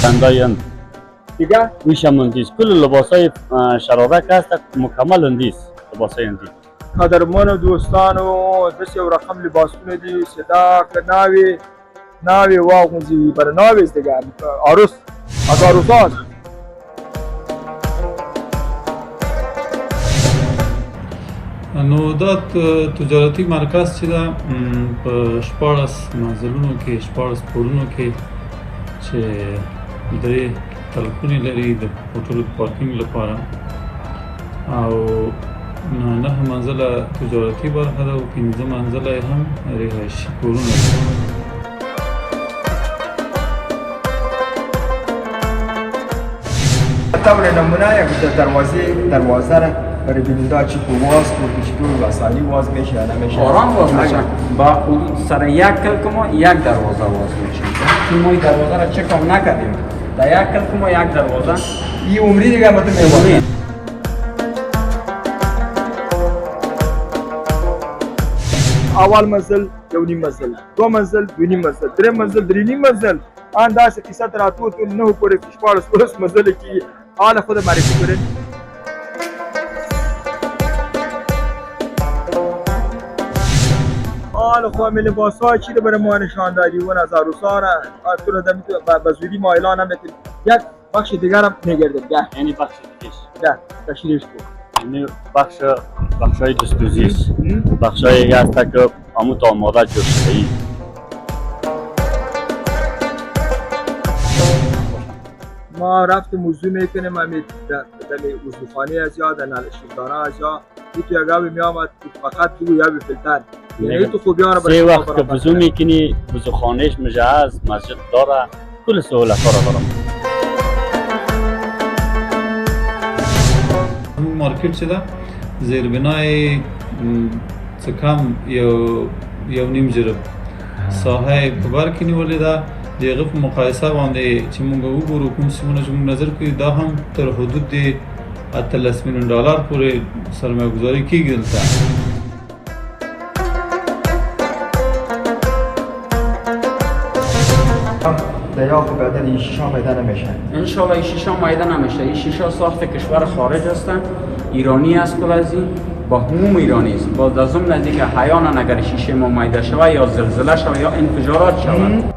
فروشنده‌اند دیگه میشم اندیز کل لباسای شرارک هست مکمل اندیز لباسای اندیز قدرمن دوستانو داسې یو رقم لباسونه دي چې دا که ناوې واغوندي بر ناوې است دیگه عروس از عروسان نو دا تجارتي مرکز چې دا په 14 منزلونو کې 14 پوړونو کې چې درې طلبونه لري د موټرو پارکینګ لپاره او 9 منزله تجارتي برخه ده او 15 منزله هم رهایشي کورونه دي. طور نمونه یک دروازه را برای بیننده چی که واز کنه چطور وسایلی واز میشه یا نمیشه آرام واز میشه با حدود سر یک کلک یک دروازه واز میشه چون ما این دروازه را چک هم نکردیم در یک کلک یک دروازه این عمری دیگه متو میوانه اول منزل یو نیم منزل دو منزل دو نیم منزل درې منزل درې نیم منزل آن داسې قصه تر اتو نه پورې 14 منزل کې حال خود معرفی کړئ حال خود می لباس‌های چی رو برای ما نشان دادی اون از عروسانه تو دمی به زودی ما اعلان نمی‌کنیم یک بخش دیگر هم می‌گردیم یعنی بخش دیگه تشریح کن یعنی بخشای دستوزی است بخشای هست که همون تا آماده جور شده ای ما رفتیم وضو میکنیم همین وضوخانه از یا در نلشیردانه از یا تو یک آبی میامد فقط تو یا به فیلتر یعنی تو خوبی ها رو سه وقت که وضو میکنی وضوخانهش مجهز مسجد داره کل سهولت ها را دارم مارکیټ چې ده زیربنای څه کم یو نیم جرب ساحه په بر کې نیولې ده د هغه په مقایسه باندې چې موږ وګورو کوم سیمونه چې موږ نظر کوي دا هم تر حدود د 18 میلیون ډالر پورې سرمایه گذاري کیږي دلته دریا خوب بعد این شیشه پیدا نمیشه انشالله این شیشه مایده نمیشه این شیشه ساخت کشور خارج هستن ایرانی است کلازی با هموم ایرانی است با در ضمن از اینکه حیانا اگر شیشه ما مایده شود یا زلزله شود یا انفجارات شود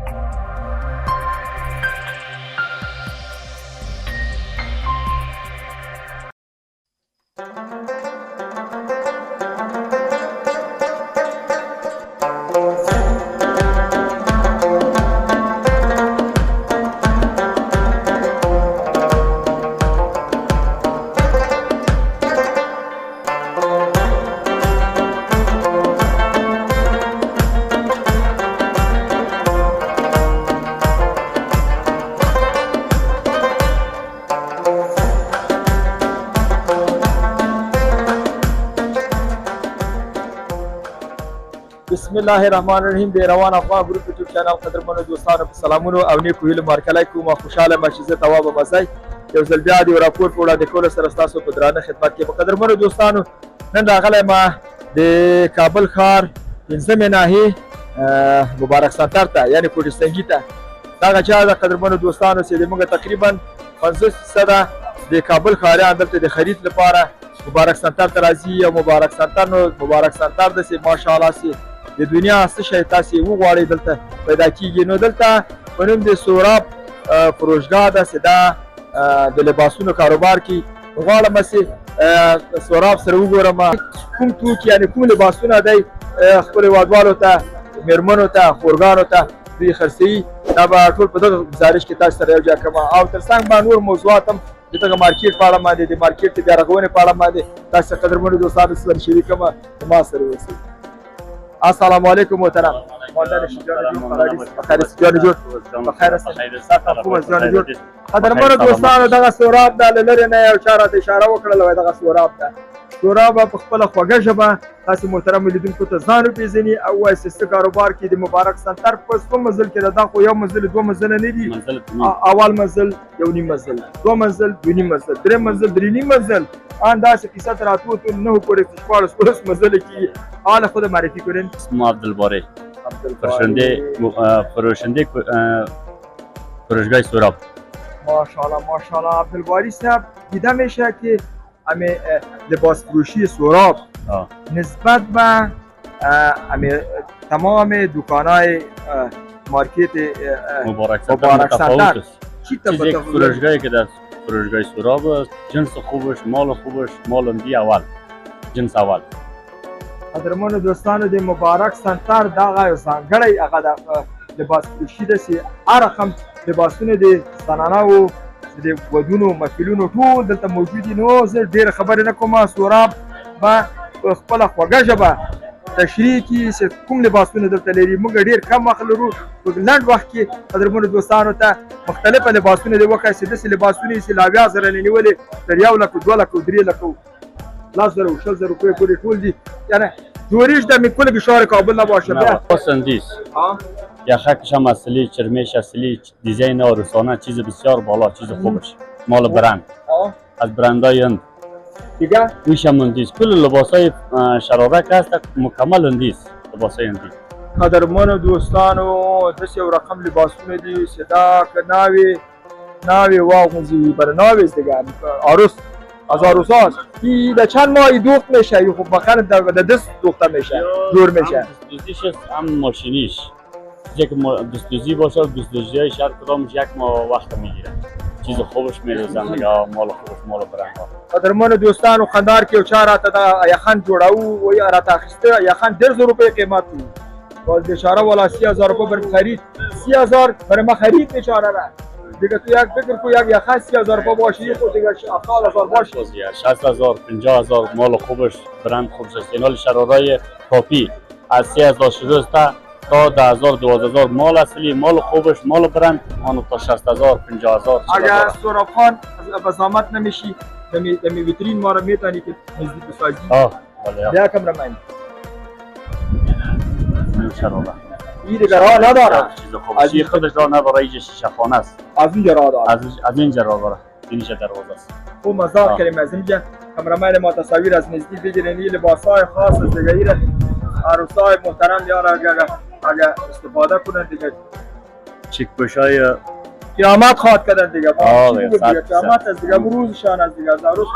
بسم الله الرحمن الرحیم د روان افغان ګروپ یوټیوب چینل قدرمنو دوستانو په سلامونو او نیکو هیلو مارکلای کوم خوشاله مشه زه تواب مزای یو ځل بیا د راپور په وړاندې کولو سره تاسو په درانه خدمت کې په قدرمنو دوستانو نن راغلی ما د کابل ښار پنځمې ناحیې مبارک سنټر ته یعنی کوټستنګي ته دغه چا د قدرمنو دوستانو چې موږ تقریبا 50% د کابل ښاریان دلته د خرید لپاره مبارک سنټر ته راځي او مبارک سنټر نو مبارک سنټر داسې ماشاءالله سي د دنیا څه شی تاسې وغواړئ دلته پیدا کیږي نو دلته په نوم د سوراب فروشګاه ده چې دا د لباسونو کاروبار کې غواړم چې سوراب سره وګورم کوم توکي یعنی کوم لباسونه دی خپل هیوادوالو ته میرمنو ته خورګانو ته دوی خرڅوي دا به ټول په دغه ګزارش کې تاسو سره یو ځای کوم او تر څنګ به نور موضوعات هم د دغه مارکیټ په اړه باندې د مارکیټ د بیا رغونې په اړه باندې تاسو قدرمنو دوستانو سره شریکوم ما سره اوسئ السلام علیکم محترم مولان بخیر جان جوړ بخیر ساتو جان جوړ قدرمنو دوستانو دغه سوراب د لری نه یو چاره اشاره وکړل وای دغه سوراب ده سوراب په خپل خوږه ژبه تاسو محترم لیدونکو ته ځان پیژني او واسطه کاروبار کې د مبارک سنټر په څو منزل کې دا خو یو منزل دوه منزل نه دي اول منزل یو نیم منزل دوه منزل دوه نیم منزل درې منزل درې نیم منزل آن داسې قصه تر اتو نه پورې 14 منزل کې حال خود معرفی کنین اسم عبدالباری فروشنده فروشگاه سوراب ماشاءالله عبدالباری صاحب دیده میشه که همه لباس فروشی سراب آه. نسبت به همه تمام دکانهای مارکت مبارک مبارک سنتر سنتر متفاوت است. چی چیز یک تفاوت؟ فروشگاهی که در فروشگاه سراب است، جنس خوبش، مال خوبش، مال اندی اول، جنس اول. قدرمن دوستانو د مبارک سنتر دغه ځانګړی هغه د لباس فروشي داسې هر رقم لباسونه د زنانه او د ودونو محفلونو ټول دلته موجود دي. نو زه ډېره خبرې نه کوم، سوراب به په خپله خوږه ژبه تشریح کړي چې کوم لباسونه دلته لري. موږ ډېر کم وخت لرو، په لنډ وخت کې قدرمنو دوستانو ته مختلفه لباسونه دې وښایي چې داسې لباسونه یې چې لا 10,000 نه نیولې تر 1 لک 2 لک 3 لک 10,000 و 60,000 روپये پورې ټول دي. یعنی جوریش در کل شهر کابل نباشه. لباس اندی است. یخکش هم اصلی، چرمش اصلی، دیزاین عروسانه، چیز بسیار بالا، چیز خوبش، مال برند، از برندهای هند. دیگه میش هم اندی است. کل لباسای شرارک هست مکمل اندی است، لباسای اندی. قدرمنو دوستانو داسې یو رقم لباسونه دي چې دا که ناوې واغوندی بر ناوې است دیگه عروس از عروساست. این در چند ماهی دوخت میشه یا خب بخیر در دست دوخته میشه جور میشه؟ دستوزیش است، هم ماشینیش. یک دستوزی باشه، دستوزی های شهر کدامش 1 ماه وقت میگیره. چیز خوبش میرسن دیگه، مال خوبش، مال برند ها. قدرمنو دوستانو خندار که چه راته دا یخن جوړاو و یا راته اخیسته یخن 1,500 روپये قیمت بود. باز بیچاره والا 30,000 روپये بر خرید، 30,000 برای ما خرید بیچاره را دیگه. تو یک فکر کو یک یخن 30,000 روپये باشه خود دیگه 70,000 باشه، 60,000 50,000 مال خوبش، برند خوبش است. اینال شرارای کاپی از 3,000 شروع است تا 10,000 12,000 مال اصلی، مال خوبش، مال برند آن تا 60,000 50,000. اگر سراب خان به زحمت نمیشی دمی ویترین ما رو میتونی که نزدیک بسازی. بله. بیا کامرمن شرارا این دیگه راه نداره، چیز خوبش، این خودش راه نداره، اینجا شیشه خانه است. از اینجا راه داره، از اینجا راه داره، اینجا دروازه است. خوب مزاق کردیم از اینجا. کامرمن ما تصاویر از نزدیک بگیرین. این لباسای خاص از دیگه ایره عروسای محترم یار اگر استفاده کنن دیگه چیک پوشای قیامت خواد کردن دیگه. دیگه قیامت از دیگه امروزشان از دیگه از عروس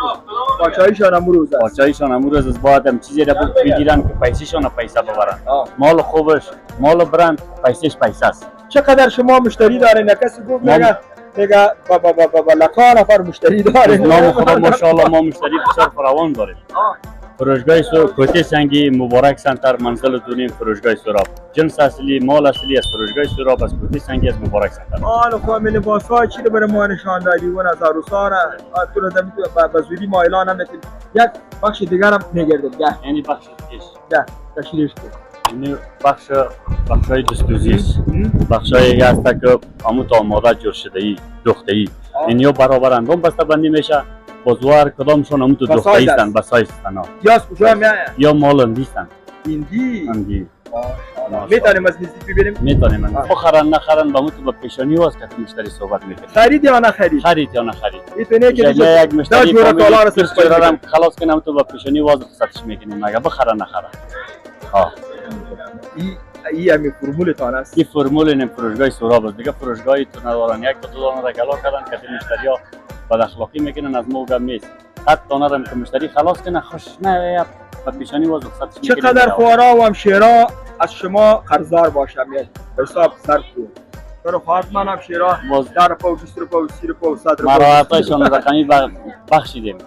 پاچاییشان امروز است. پاچاییشان امروز از بعد هم چیزی را بگیرن که پیسهشان پیسه ببرن. مال خوبش، مال برند، پیسهش پیسه است. چقدر شما مشتری دارین؟ کسی گفت میگه با لکان نفر مشتری دارین؟ نام خدا ماشاءالله ما مشتری بسیار فراوان داریم. فروشگاه کوته سنگی مبارک سنتر منزل دونیم فروشگاه سراب. جنس اصلی، مال اصلی از فروشگاه سراب، از کوته سنگی از مبارک سنتر. آن خواهم لباس‌های چی رو برای ما نشان دادی؟ اون از عروسان تو رو به زودی ما اعلان نمی‌کنیم. یک بخش دیگر هم می‌گردیم. یعنی بخش دیگه. تشریح کن. یعنی بخشای دستوزی است. بخشایی هست که همون آماده جور شده ای، دوخته ای. اینو برابر اندام بسته بندی میشه. بازوار کدامشون همون تو دوخته ایستن، بسایز هستن. یا مال اندیستن. اندی. میتونیم از نزدیک ببینیم؟ میتونیم. بخرن نخرن با تو به پیشانی واس که مشتری صحبت میکنه. خرید یا نخرید؟ خرید یا نخرید. میتونه که یک مشتری کالا رو خلاص کنم تو به پیشانی واس خصاتش میکنیم. مگه بخرن نخرن. این همی فرمول تان است. این فرمول این فروشگاه سراب است. دیگه فروشگاهی تو ندارن. یک دو دانه را گلا کردن که مشتری ها بد اخلاقی میکنن از موقع میز. قد دانه را که مشتری خلاص کنه خوش نه و پیشانی واز رخصتش میکنه. چقدر خوارا و همشیرا از شما قرضدار باشم حساب صرف کن. برو خواهد من همشیرا 10 روپا و 20 روپا و 30 روپا و 100 روپا مراحتایشان رقمی بخشیدیم.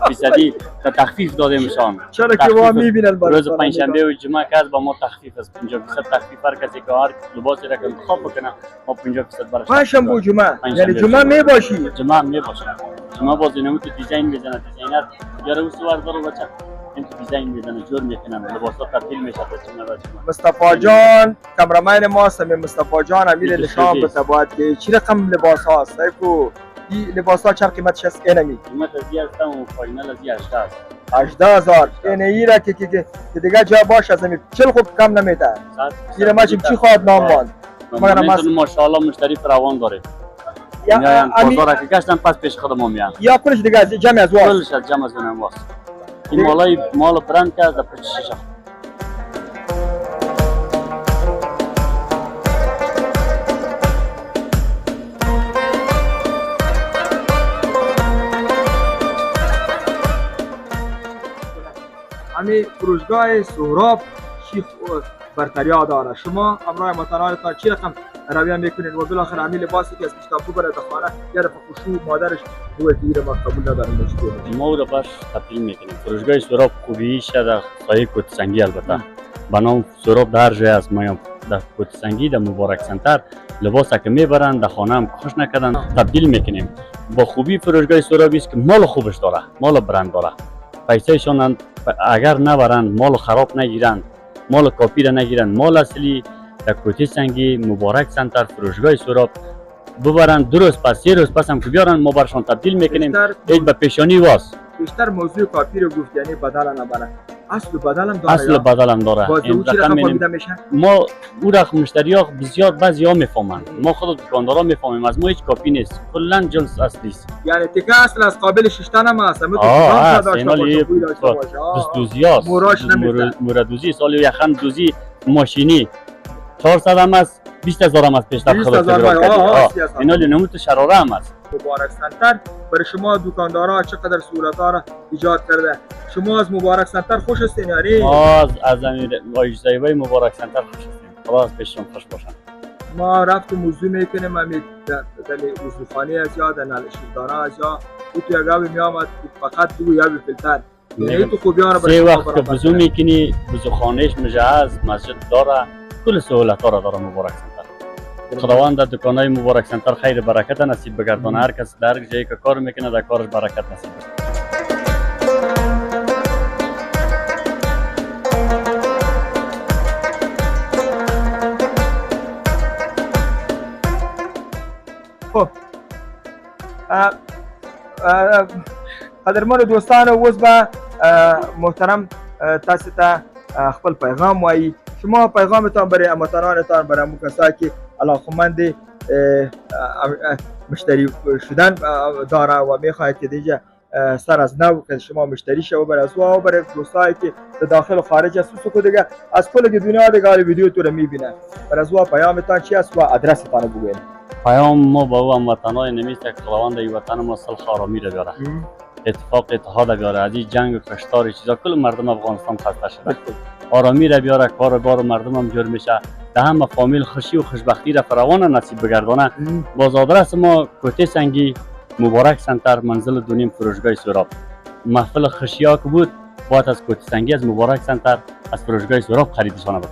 فیصدی تخفیف دادیمشان. چرا که ما میبینن روز پنجشنبه و جمعه که با ما تخفیف است. 50% تخفیف هر کسی که هر لباسی را که انتخاب بکنه ما 50% برش. پنجشنبه و جمعه یعنی جمعه میباشی؟ جمعه میباشی. جمعه بازی نمود دیزاین میزنه، دیزاینر یارو سوار دارو بچه این دیزاین میزنه، جور میکنن، لباسا تبدیل میشه به جمعه. مصطفی جان کامرمن ما سمی مصطفی جان امیر نشان بده باید که چی رقم لباس هاست کو این لباس ها چند قیمتش است؟ اینمی قیمت از دیگه است و فاینال از دیگه 18,000. این ایره که دیگه جا باش از همین 40 خوب کم نمیده. این ما چی خواهد نام باند مگه ماشاءالله مشتری فراوان داره. یا بازار که گشتن پس پیش خود ما میان یا کلش دیگه جمع از واس، کلش از جمع از واس. این مال برند که از پشت شیشه. همین فروشگاه سهراب چی برتریا داره؟ شما همراه متنانتان چی رقم رویه میکنین و بالاخره همین لباسی که از پیشتابو بره در خانه یه دفعه خشوع مادرش دوی تیره ما قبول نداریم مشکل ما او را باش تبدیل میکنیم. فروشگاه سراب خوبیش در سایه کوتسنگی البته به نام سراب در جای است. ما در کوتسنگی در مبارک سنتر لباس که میبرن در خانه هم کش نکردن تبدیل میکنیم. با خوبی فروشگاه سرابی است که مال خوبش داره، مال برند داره. پیسهشان اگر نبرن مال خراب نگیرن، مال کاپی را نگیرن، مال اصلی در کوتی سنگی مبارک سنتر فروشگاه سراب ببرن. درست پس یه روز پس هم که بیارن ما برشان تبدیل میکنیم. یک به پیشانی واس بیشتر موضوع کاپی رو گفت، یعنی بدل نبره. اصل بدل هم داره. اصل بدل هم داره. باز او چی رقم فهمیده میشه؟ ما او رقم مشتری ها بسیار بعضی ها میفهمن، ما خود دکاندارا میفهمیم از ما هیچ کاپی نیست، کلا جنس اصلی است. یعنی تکه اصل از قابل ششتن هم هست. دوزی هست، موردوزی سالی یخن دوزی ماشینی 400 هم است، 20,000 هم است. پیشتر خود اینا نمود شراره هم است. مبارک سنتر برای شما دکاندارا چقدر سهولت‌ها را ایجاد کرده. شما از مبارک سنتر خوش هستین؟ یعنی ما از زایبای مبارک سنتر خوش هستیم. خلاص پیششون خوش باشن. ما رفت موضوع میکنیم همین در وضوخانه از یا در نل شیردانه از یا او تو یگاوی میامد فقط دو یا فیلتر. یعنی تو خوبیان را برای وقت که وضو میکنی وضوخانهش مجهز، مسجد داره، کل سهولت‌ها را داره مبارک سنتر. خداوند در دکان‌های مبارک سنتر خیر برکت نصیب بگردانه. هر کس در جایی که کار میکنه در کارش برکت نصیب بشه. خب قدرمن دوستان اوس به محترم تاسو ته خپل پیغام وایي. شما پیغامتان برای هموطنانتان، برای همون کسایی که علاقمند مشتری شدن داره و میخواهید که دیگه سر از نو که شما مشتری شو برای از و برای دوستایی که در داخل و خارج است که دیگه از کل دنیا دیگه ویدیو تو رو میبینه. برای از و پیامتان چی است و آدرستان رو بگوین. پیام ما با او هموطنای نمیست که خداوند ای وطن ما صلح آرامی را بیاره، اتفاق اتحاد بیاره. از این جنگ و کشتار چیزا کل مردم افغانستان خسته شده، آرامی را بیاره، کار بار مردم هم جور میشه، ده همه فامیل خوشی و خوشبختی را فراوان نصیب بگردانه. باز آدرس ما کوتی سنگی مبارک سنتر منزل دونیم فروشگاه سراب. محفل خوشی‌ها که بود باید از کوتی سنگی از مبارک سنتر از فروشگاه سراب خریدشان بود.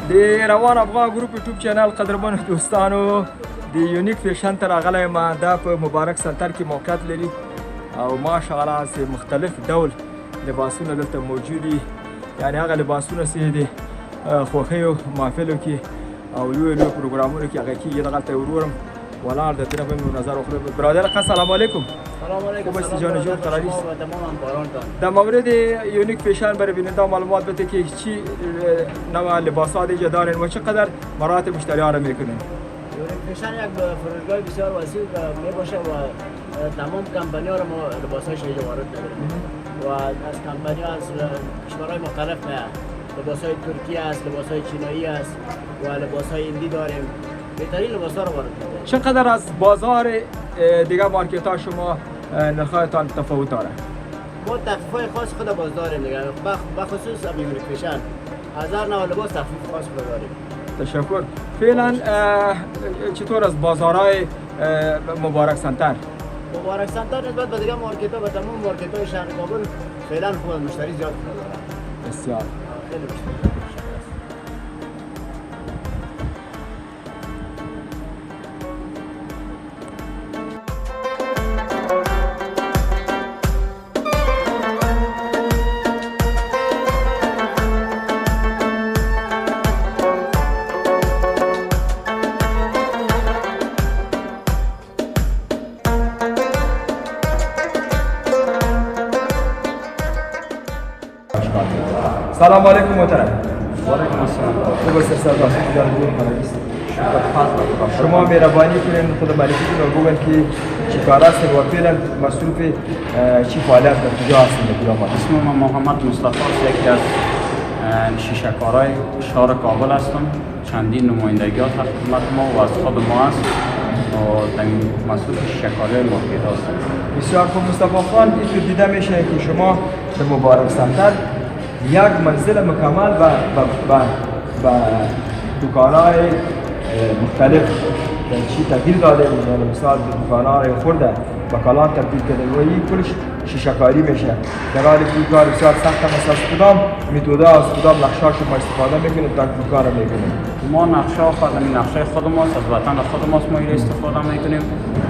د روان افغان ګروپ یوټیوب چینل قدرمنو دوستانو د یونیک فیشن ته راغلی ما دا په مبارک سنتر کې موقعیت لري او ماشاءالله چې مختلف ډول لباسونه دلته موجود دي. یعنی هغه لباسونه چې د خوښیو محفلو کې او لوی لوی پروګرامونو کې هغه کېږي دغلته ورورم ولاړ د طرف مې نظر وکړم. برادر السلام علیکم. سلام علیکم. خوب هستی جان جون؟ قراری است تمام باران داد. در مورد یونیک فیشن برای بیننده معلومات بده که چی نوع لباسات اینجا دارین و چقدر مراتب مشتری ها را میکنین؟ یونیک فیشن یک فروشگاه بسیار وسیع می باشه و تمام کمپانی ها را ما لباسایش اینجا وارد داریم و از کمپانی ها از کشورهای مختلف میاد. لباسای ترکی است، لباسای چینایی است و لباسای هندی داریم. بهترین لباسا رو وارد می‌کنیم. چقدر از بازار دیگه مارکت ها شما نرخ‌هایتان تفاوت داره؟ ما تخفیف‌های خاص خود باز داریم دیگه، بخصوص یونیک فیشن 1000 نوع لباس تخفیف خاص خود داریم. تشکر. فعلا چطور از بازارهای مبارک سنتر؟ مبارک سنتر نسبت به دیگه مارکت ها و تمام مارکت های شهر کابل فعلا خوب مشتری زیاد داره. بسیار. خیلی مشتری. سلام علیکم محترم. وعلیکم السلام. خوب است سر داشت جان جون کنید. شما مهربانی کنید خود معرفی کنید و بگویید که چی کار است و فعلا مصروف چی فعالیت در کجا هستید در کدام اسم من محمد مصطفی است. یکی از شیشه‌کارای شهر کابل هستم. چندین نمایندگی از حکومت ما و از خود ما است و در مسئول شیشه‌کاری مارکت هستم. بسیار خوب مصطفی خان، این تو دیده میشه که شما در مبارک سنتر یک منزل مکمل و دکان‌های مختلف چی تغییر داده، یعنی مثال دکان‌های خورده و کالان تبدیل کرده و این کلش شیشه‌کاری میشه. در حالی که این کار بسیار سخت است. از کدام متد از کدام نقشه شما استفاده میکنید تا این کار میکنید؟ ما نقشه نقشه خود ماست، از وطن خود ماست ما این استفاده میکنیم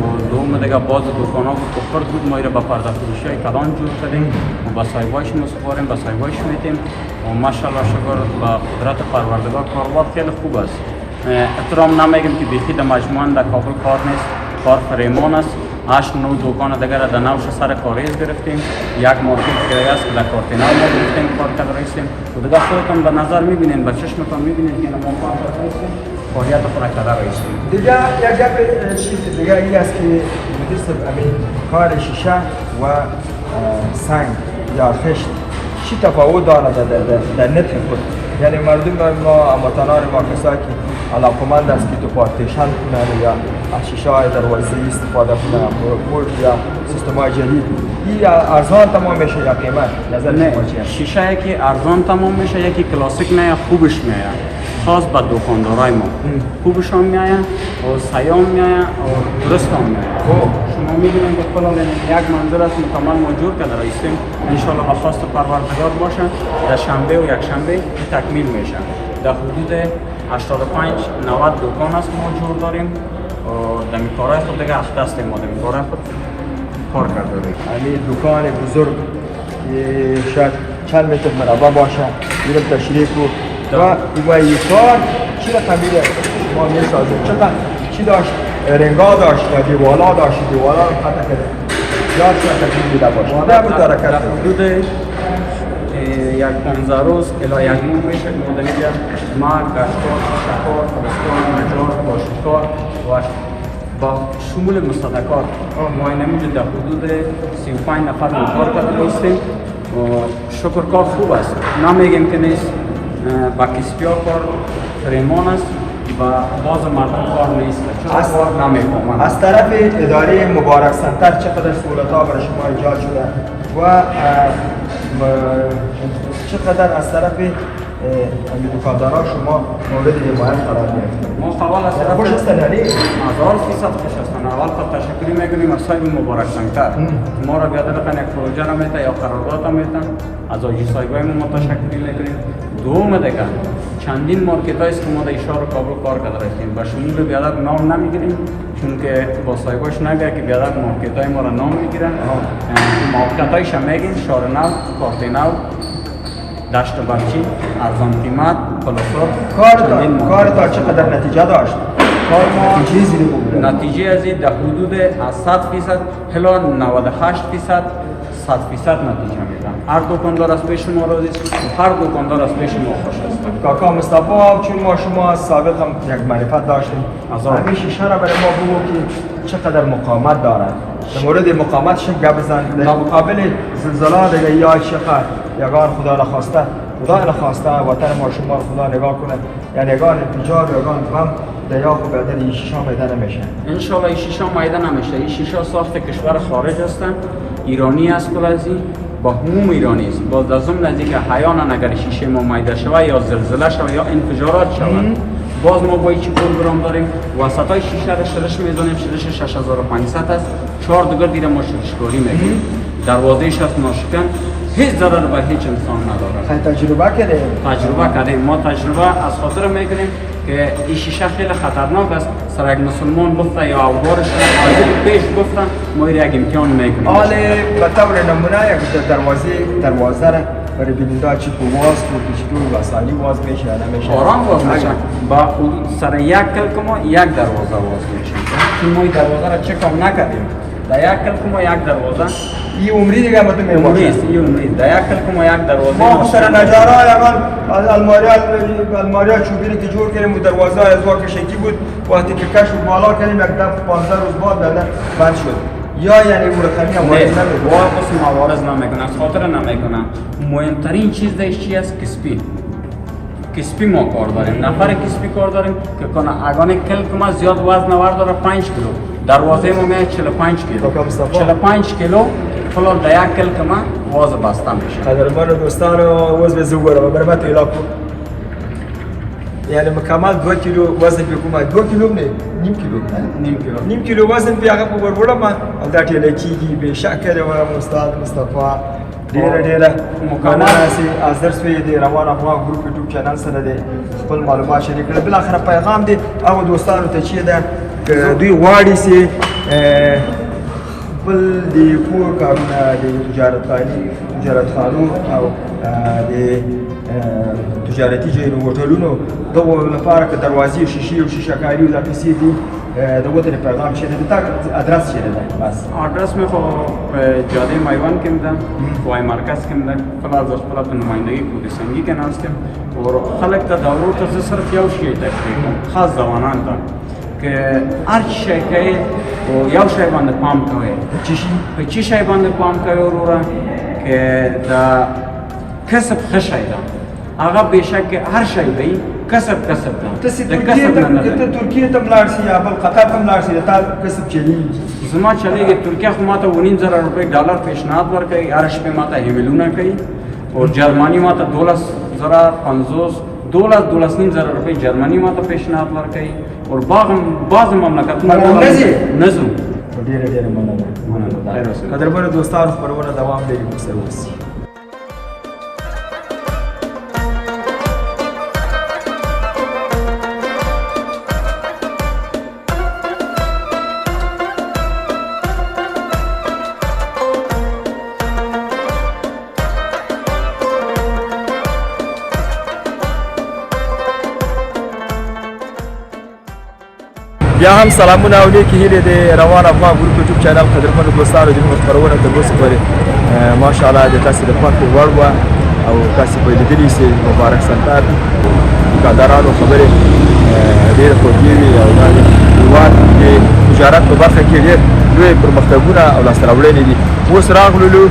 و دوم دیگه باز دکانا بود که خرد بود ما این با پرده فروشی کلان جور کردیم و با صاحبایش مسپاریم، با صاحبایش میتیم و ماشاءالله شکر با قدرت پروردگار کاروبار خیلی خوب است. احترام نمیگیم که بیخی در مجموعه در کابل کار نیست، کار فریمان است. 8-9 دکان دیگر در نوش سر کاریز گرفتیم، یک مارکت که است که در کارتینال ما گرفتیم کار کرده هستیم و دیگر خودتون به نظر میبینین، به چشمتون میبینین که ما کار کرده هستیم، فعالیت خود کرده هستیم. دیگه یک گپ چیز دیگه این است که مدیر صاحب همین کار شیشه و سنگ یا خشت چی تفاوت دارد در نرخ خود؟ یعنی مردم ما هموطنان ما کسایی که علاقمند است که تو پارتیشن کنند یا از شیشه های دروازه‌ای استفاده کنند مورد یا سیستم های جدید، این ارزان تمام میشه یا قیمت؟ نظر شما چیه؟ شیشه یکی ارزان تمام میشه، یکی کلاسیک میایه خوبش میایه، خاص به دکاندارای ما خوبش هم میایه و سیام میایه و درست هم میایه. شما میبینید که فلان یک منزل است مکمل ما جور کرده هستیم، ان شاء الله به خواست پروردگار باشه در شنبه و یک شنبه تکمیل میشه. در حدود 85-90 دکان است ما جور داریم و در کارهای خود دیگه اخته هستیم، ما در کارهای خود کار کرده داریم. یعنی دکان بزرگ که شاید چند متر مربع باشه میرم تشریح کو و این کار چی رقمی ما میسازیم؟ چقدر چی داشت؟ رنگا داشت یا دیوالا داشت؟ دیوالا رو خطا کرده یا چی تکمیل دیده باشه؟ در حدود یک 15 روز الی یک ماه میشه که ما در اینجا مرگ، گشتار، شکار، فرستان، نجار، باشکار و با شمول مستدکار ما اینجا در حدود 35 نفر کار کرده هستیم و شکر کار خوب است، نمیگیم که نیست. با کسبیا کار فریمان است و باز مردم کار نیست، چون کار نمیکنم. از طرف اداره مبارک سنتر چقدر سهولت ها برای شما ایجاد شده و چقدر از طرف دکانداران شما مورد حمایت قرار گرفتید؟ ما فعال از طرف خوش هستن یعنی 1000% خوش هستن. اول خود تشکری میکنیم از صاحب مبارک سنتر، ما را بیاده بکن یک پروژه را میتن یا قرارداد را میتن، از آجی صاحبای ما تشکری میکنیم. دوم دیگه چندین مارکت هایست که ما در شهر کابل کار کرده هستیم، با شمول بیادر نام نمیگیریم چون که با صاحباش نگه که بیادر مارکت های ما را نام میگیرن. مارکت هایش هم میگیم شهر نو، کارتینال، دشت برچی، ارزان قیمت، پلاسور. کار تا چقدر نتیجه داشت؟ کار ما نتیجه زیری بود؟ نتیجه از در حدود از 100% هلا 98% 100% نتیجه میدن. هر دکاندار از پیش ما راضی است و هر دکاندار از پیش ما خوش است. کاکا مصطفی، چون ما شما سابق هم یک معرفت داشتیم، همین شیشه را برای ما بگو که چقدر مقاومت دارد. در مورد مقاومتش گپ بزن. در مقابل زلزله دیگه یا شخر یگان خدا نخواسته وطن ما شما خدا نگاه کنه، یعنی یگان انفجار یگان غم دریا خو بدن این شیشه میده نمیشه. ان شاء الله این شیشه میده نمیشه. این شیشه ساخت کشور خارج هستن، ایرانی است کلازی با هموم ایرانی است. باز از اون نزدیک حیانا اگر شیشه ما میده شود یا زلزله شود یا انفجارات شود، باز ما با چی پروگرام داریم وسطای شیشه را شرش میزنیم، شرش 6500 است، 4 دیگر دیره ما شرشکاری میکنیم، دروازه‌اش است ناشکن، هیچ ضرر به هیچ انسان نداره. تجربه کردیم ما تجربه از خاطر میکنیم که این شیشه خیلی خطرناک است. سر یک مسلمان گفته یا اوبارش پیش گفتن ما یک امتحان میکنیم. حالا به طور نمونه یک دروازه را برای بیننده چی واز و چطور وسایلی واز میشه یا نمیشه؟ آرام واز میشه. با سر یک کلک ما یک دروازه واز میشه. چون ما این دروازه را چک هم نکردیم. در یک کلک ما یک دروازه این عمری دیگه مطمئن عمری باشه است. این عمری است. در یک کلک ما یک دروازه ما سر نجارا یگان الماریا چوبی که جور کردیم و دروازه از واقع شکی بود وقتی که کشف بالا کردیم یک دفعه 15 روز بعد بند شد یا یعنی او رقمی هم وارد نمیکنه واقعا موارد نمیکنه، از خاطر نمیکنه. مهمترین چیز دیش چی است؟ کسپی ما کار داریم، نفر کسپی کار داریم که کنه اگان کلک ما زیاد وزن داره 5 کیلو، دروازه ما میاد 45 کیلو، 45 کیلو فلان در یک کلک ما واز بسته میشه. قدرمن دوستان وز به زوگره برای من تو یعنی مکمل 2 کیلو وزن بکوم 2 کیلو نه نیم کیلو وزن بیا په ورور ما دا ټیل کیږي به شکر و استاد مصطفی ډیره مکمل سي حاضر سوی دی روان افغان ګروپ یوټیوب چینل سره دی خپل معلومات شریک کړل بل اخر پیغام دی او دوستانو ته چې دا دوی غواړي سي خپل د کور کارونه د تجارت خانو او د تجارتي ځایونو هوټلونو دغو لپاره که دروازې شیشې او شیشهکاري او دا پیسې دي د وطن پیغام چیرې دی تا ادرس چیرې دی بس آدرس می خو جاده میوان کم ده وای مرکز کم ده فلا از خپل په نمایندگی پولیسنگی کې ناستم او خلک ته داور ته صرف یو شی تکلیف خاص ځوانان ته که هر شی کوي او یو شی باندې پام کوي چی شی باندې پام کوي وروره که دا کسب خشی ده هغه بشک هر شی دی کسب ده ترکیه ته ملاړ شي یا بل قطر ته ملاړ شي تا کسب چلیږي زما چلیږي ترکیه خو ماته 19000 روپۍ ډالر پیشنهاد ورکوي هر شپې ماته ایمیلونه کوي او جرمني ماته 12,000 روپۍ جرمني ماته پیشنهاد ورکوي او بعض مملکتونه نه ځو ډیره مننه قدرمنو دوستانو خپرونه دوام لري ورسره اوسئ بیا هم سلامونه او نیکی هیلې د روان افغان ګروپ یوټیوب چینل قدرمنو دوستانو د موږ خپرونه تر اوسه پورې ماشاءالله د تاسو د خوښې وړ وه او تاسو به لیدلي سئ مبارک سنتر دوکاندارانو خبرې ډېرې خوږې وي او دا د هېواد د تجارت په برخه کې ډېر لوی پرمختګونه او لاسته راوړنې دي اوس راغللو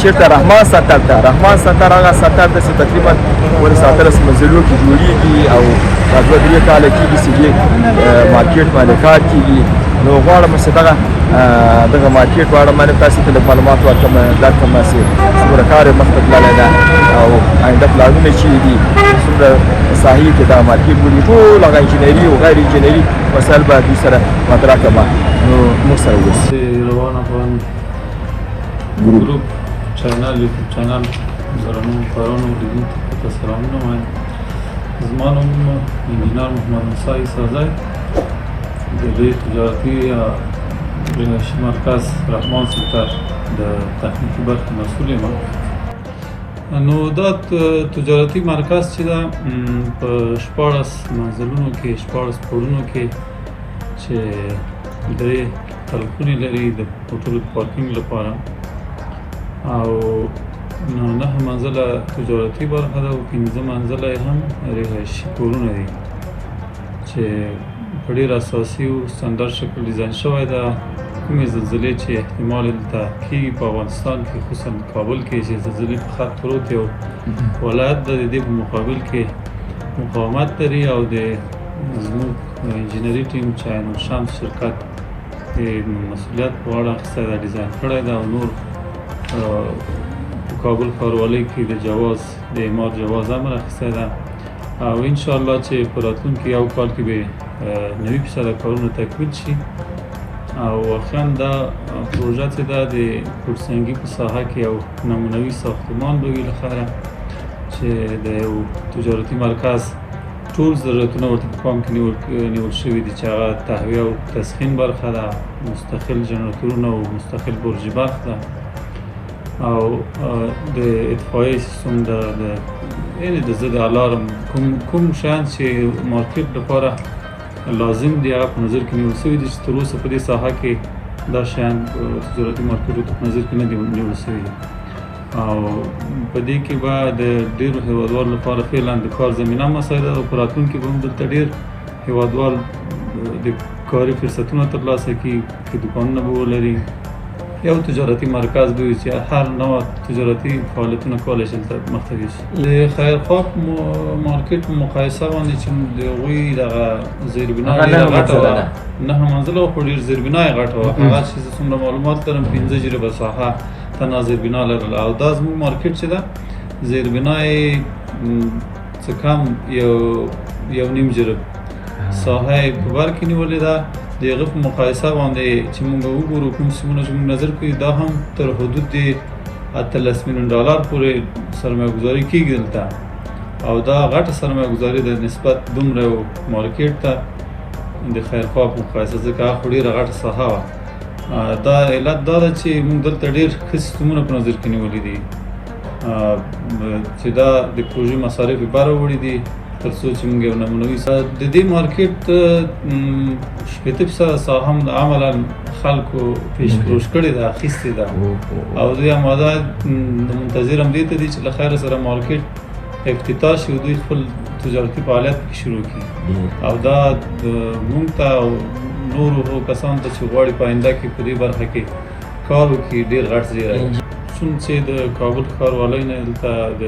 چېرته رحمان سنتر ته رحمان سنتر هغه سنتر ته چې تقریبا ولې 17 منزلو کې جوړېږي او دا 2-3 کاله کېږي چې دې مارکېټ باندې کار کېږي نو غواړم چې دغه مارکېټ په اړه باندې تاسو ته لږ معلومات درکړم چې څومره کار یې مخته تللی ده او آینده پلانونه چیرې دي څومره ساحې کې دا مارکېټ بولي ټول هغه انجینري او غیر انجینري مسایل به دوی سره مطرح کړم نو موږ سره اوسئ روان افغان ګروپ چینل یوټیوب چینل درنو کارونو لیدونکو ته سلامونه وایم زما نوم انجینر محمد موسی عیساځی د لوی تجارتي رهایشي مرکز رحمان سنتر د تخنیکي برخې مسؤل یم نو دا تجارتي مرکز چې ده په 14 منزلونو کې 14 پوړونو کې چې 3 طلقونې لري د موټرو پارکینګ لپاره او 9 منزله تجارتي برخه ده او 15 منزله هم رهایشي کورونه دي چې په ډېر اساسي او ستندرد شکل ډیزاین شوی ده کومې زلزلې چې احتمال دلته کېږي په افغانستان کې خصوصا کابل کې چې زلزلې په خط پروت یو ولایت ده د دې په مقابل کې مقاومت لري او د زموږ انجینري ټیم چې عین الشمس شرکت مسؤلیت په غاړه اخیستی ده ډیزاین کړی ده او نور په کابل ښاروالۍ کې د جواز د اعمار جواز امر اخیستی ده او انشاءالله چې په راتلونکي یو کال کې به 90% کارونه تکمیل شي او واقعا دا پروژه چې ده د پورسنګي په ساحه کې یو نمونوي ساختمان به وي له خیره چې د یو تجارتي مرکز ټول ضرورتونه ورته په پام کې نیول شوي دي چې هغه تهویه او تسخین برخه ده مستقل جنراتورونه او مستقل برجي برق ده او د اطفایي سیستم یعنې د ضد الارم کوم شیان چې مارکېټ لپاره لازم دي هغه په نظر کې نیول شوي دي چې تر اوسه په دې ساحه کې دا شیان تجارتي مارکیټو ته نظر کې نه دي نیول شوي او په دې کې به د ډېرو هیوادوالو لپاره فعلا د کار زمینه مساعده او په راتلونکي به هم دلته ډېر هیوادوال د کاري فرصتونه ترلاسه کړي چې دوکانونه به ولري یو تجارتي مرکز به وي چې هر نوع تجارتي فعالیتونه کولی شي دلته مخته یوسي د خیرخوا مارکیټ په مقایسه باندې چې د هغوی دغه زیربنا ډېره غټه وه 9 منزله وه خو ډېر زیربنا یې غټه وه هغه چې زه څومره معلومات لرم 15 جریبه ساحه تنها زیربنا لرله او دا زموږ مارکیټ چې ده زیربنا یې څه کم یو نیم جریب ساحه یې په بر کې نیولې ده د هغه په مقایسه باندې چې موږ وګورو کوم سیمونه چې موږ نظر کوي دا هم تر حدود د 18 میلیون ډالر پورې سرمایه ګذاري کېږي دلته او دا غټه سرمایه ګذاري د نسبت دومره یو مارکیټ ته د خیرخوا په مقایسه ځکه هغه خو ډېره غټه ساحه وه دا علت دا ده چې موږ دلته ډېر ښه سیستمونه په نظر کې نیولي دي چې دا د پروژې مصارف یې بره وړي دي تر څو چې موږ یو نمونوي د دې مارکیټ 80% ساحه هم عملا خلکو پیش فروش کړې ده اخیستې ده او دوی اماده منتظر هم دې ته دي چې له خیره سره مارکیټ افتتاح شي او دوی خپل تجارتي فعالیت پکې شروع کړي او دا موږ ته نورو کسانو ته چې غواړي په آینده کې په دې برخه کې کار وکړي ډېر غټ زیری چون چې د کابل ښاروالۍ نه دلته د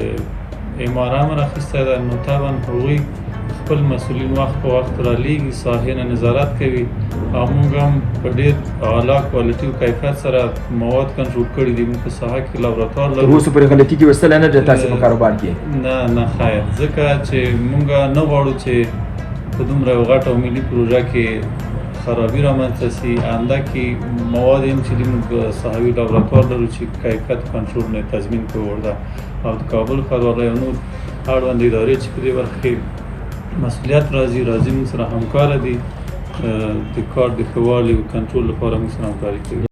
امار امر اخیستی ده نو طبعا هغوی خپل مسؤلین وخت په وخت رالیږي ساحې نه نظارت کوي او موږ هم په ډېر اعلی کوالټي او کیفیت سره مواد کنټرول کړي دي موږ په ساحه کې لابراتوار لرو تر اوسه پورې غلطي کې وستلی نه ده تاسې په کاروبار کې نه خیر ځکه چې موږ نه غواړو چې په دومره یو غټه او ملي پروژه کې خرابي رامنځته سي آینده کې مواد هم چې موږ صحوي لابراتوار لرو چې کیفیت کنټرول نه تضمین کوي ورته او د کابل ښاروالۍ او نور اړوند ادارې چې په دې برخه کې مسؤلیت راځي موږ سره همکاره دي د کار د ښه والي او کنټرول لپاره موږ سره همکاري کوي